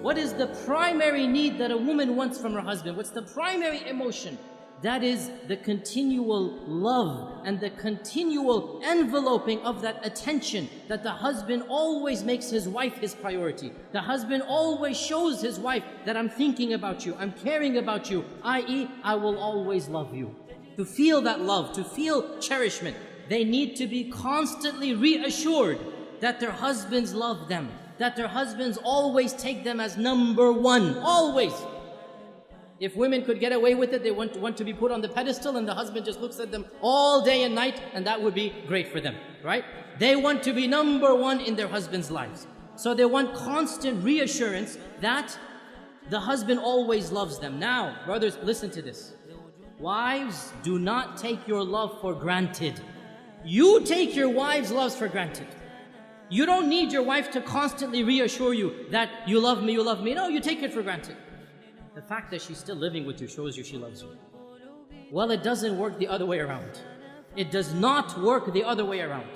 What is the primary need that a woman wants from her husband? What's the primary emotion? That is the continual love and the continual enveloping of that attention, that the husband always makes his wife his priority. The husband always shows his wife that I'm thinking about you, I'm caring about you, i.e., I will always love you. To feel that love, to feel cherishment, they need to be constantly reassured that their husbands love them, that their husbands always take them as number one, always. If women could get away with it, they want to be put on the pedestal and the husband just looks at them all day and night, and that would be great for them, right? They want to be number one in their husband's lives. So they want constant reassurance that the husband always loves them. Now, brothers, listen to this. Wives, do not take your love for granted. You take your wife's love for granted. You don't need your wife to constantly reassure you that you love me, you love me. No, you take it for granted. The fact that she's still living with you shows you she loves you. Well, it doesn't work the other way around. It does not work the other way around.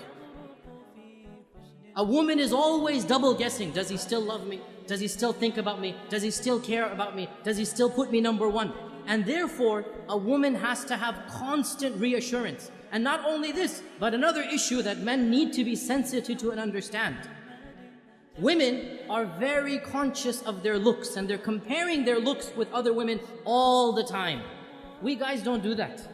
A woman is always double guessing. Does he still love me? Does he still think about me? Does he still care about me? Does he still put me number one? And therefore, a woman has to have constant reassurance. And not only this, but another issue that men need to be sensitive to and understand. Women are very conscious of their looks, and they're comparing their looks with other women all the time. We guys don't do that.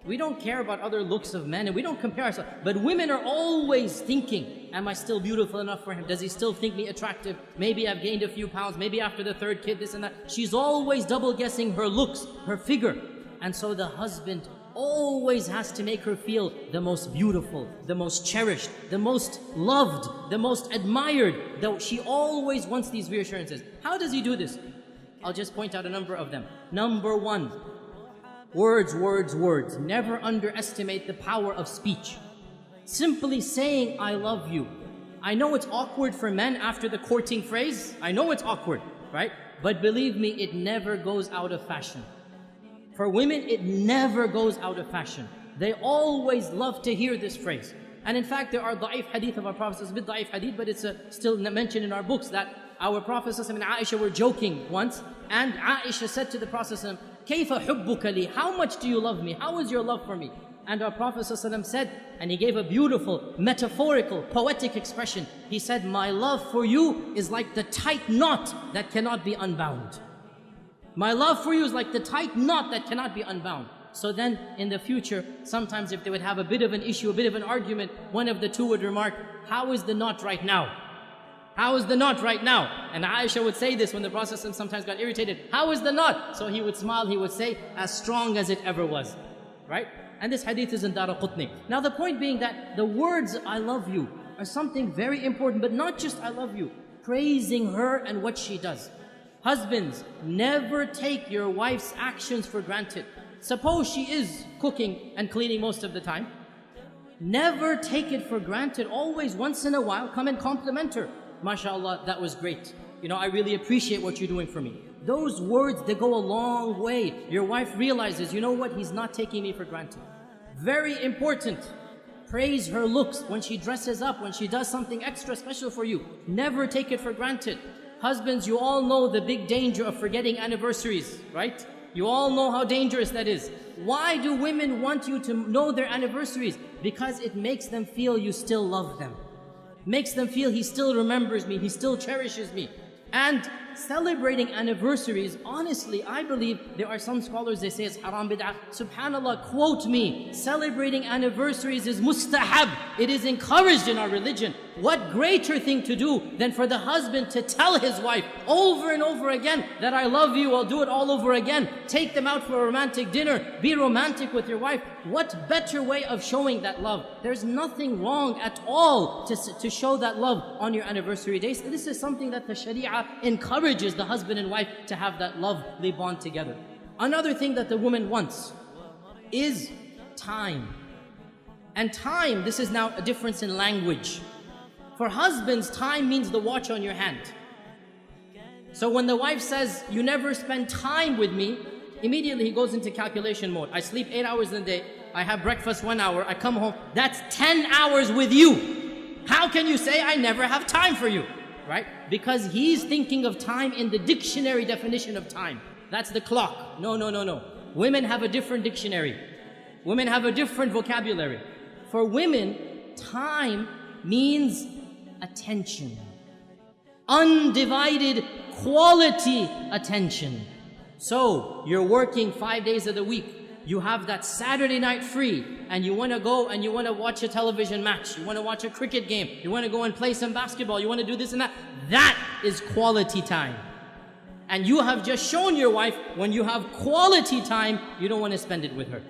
We don't care about other looks of men, and we don't compare ourselves. But women are always thinking, am I still beautiful enough for him? Does he still think me attractive? Maybe I've gained a few pounds, maybe after the third kid, this and that. She's always double guessing her looks, her figure. And so the husband always has to make her feel the most beautiful, the most cherished, the most loved, the most admired. Though she always wants these reassurances. How does he do this? I'll just point out a number of them. Number one, words, words, words. Never underestimate the power of speech. Simply saying, I love you. I know it's awkward for men after the courting phrase. I know it's awkward, right? But believe me, it never goes out of fashion. For women, it never goes out of fashion. They always love to hear this phrase. And in fact, there are da'if hadith of our Prophet. It's a bit da'if hadith, but it's still mentioned in our books that our Prophet and Aisha were joking once. And Aisha said to the Prophet, كَيْفَ حُبُّكَ لِي? How much do you love me? How is your love for me? And our Prophet said, and he gave a beautiful, metaphorical, poetic expression. He said, my love for you is like the tight knot that cannot be unbound. My love for you is like the tight knot that cannot be unbound. So then, in the future, sometimes if they would have a bit of an issue, a bit of an argument, one of the two would remark, how is the knot right now? How is the knot right now? And Aisha would say this when the Prophet sometimes got irritated. How is the knot? So he would smile, he would say, as strong as it ever was. Right? And this hadith is in Daraqutni. Now the point being that the words, I love you, are something very important, but not just I love you. Praising her and what she does. Husbands, never take your wife's actions for granted. Suppose she is cooking and cleaning most of the time. Never take it for granted. Always, once in a while, come and compliment her. MashaAllah, that was great. You know, I really appreciate what you're doing for me. Those words, they go a long way. Your wife realizes, you know what, he's not taking me for granted. Very important. Praise her looks when she dresses up, when she does something extra special for you. Never take it for granted. Husbands, you all know the big danger of forgetting anniversaries, right? You all know how dangerous that is. Why do women want you to know their anniversaries? Because it makes them feel you still love them. Makes them feel he still remembers me, he still cherishes me. And celebrating anniversaries, honestly, I believe there are some scholars, they say it's haram bid'ah. Subhanallah, quote me, celebrating anniversaries is mustahab. It is encouraged in our religion. What greater thing to do than for the husband to tell his wife over and over again that I love you, I'll do it all over again. Take them out for a romantic dinner. Be romantic with your wife. What better way of showing that love? There's nothing wrong at all to show that love on your anniversary days. This is something that the Sharia encourages the husband and wife to have that lovely bond together. Another thing that the woman wants is time. And time, this is now a difference in language. For husbands, time means the watch on your hand. So when the wife says, you never spend time with me, immediately he goes into calculation mode. I sleep 8 hours in the day, I have breakfast 1 hour, I come home, that's 10 hours with you. How can you say I never have time for you? right? Because he's thinking of time in the dictionary definition of time. That's the clock. No, no, no, no. Women have a different dictionary. Women have a different vocabulary. For women, time means attention. Undivided quality attention. So, you're working 5 days of the week. You have that Saturday night free, and you want to go and you want to watch a television match. You want to watch a cricket game. You want to go and play some basketball. You want to do this and that. That is quality time. And you have just shown your wife, when you have quality time, you don't want to spend it with her.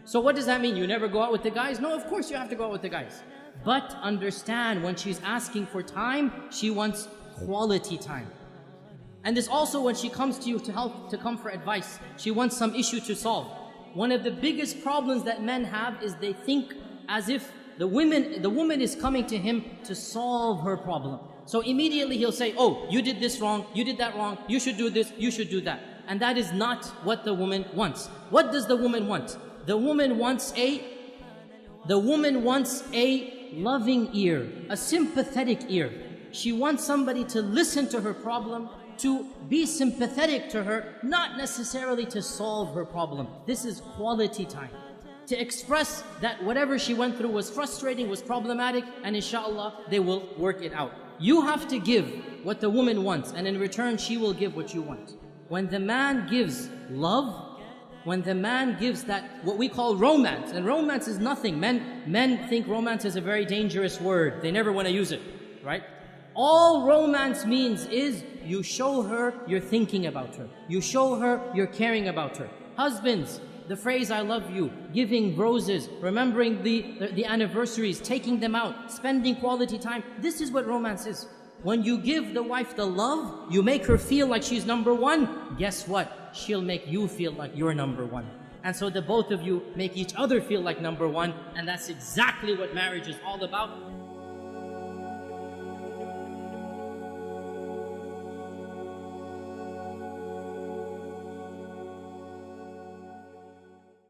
So what does that mean? You never go out with the guys? No, of course you have to go out with the guys. But understand, when she's asking for time, she wants quality time. And this also, when she comes to you to come for advice, she wants some issue to solve. One of the biggest problems that men have is they think as if the woman is coming to him to solve her problem. So immediately he'll say, oh, you did this wrong, you did that wrong, you should do this, you should do that. And that is not what the woman wants. What does the woman want? The woman wants a loving ear, a sympathetic ear. She wants somebody to listen to her problem, to be sympathetic to her, not necessarily to solve her problem. This is quality time. To express that whatever she went through was frustrating, was problematic, and inshallah, they will work it out. You have to give what the woman wants, and in return, she will give what you want. When the man gives love, when the man gives that, what we call romance, and romance is nothing. Men think romance is a very dangerous word. They never want to use it, right? All romance means is you show her you're thinking about her. You show her you're caring about her. Husbands, the phrase I love you, giving roses, remembering the anniversaries, taking them out, spending quality time. This is what romance is. When you give the wife the love, you make her feel like she's number one. Guess what? She'll make you feel like you're number one. And so the both of you make each other feel like number one. And that's exactly what marriage is all about.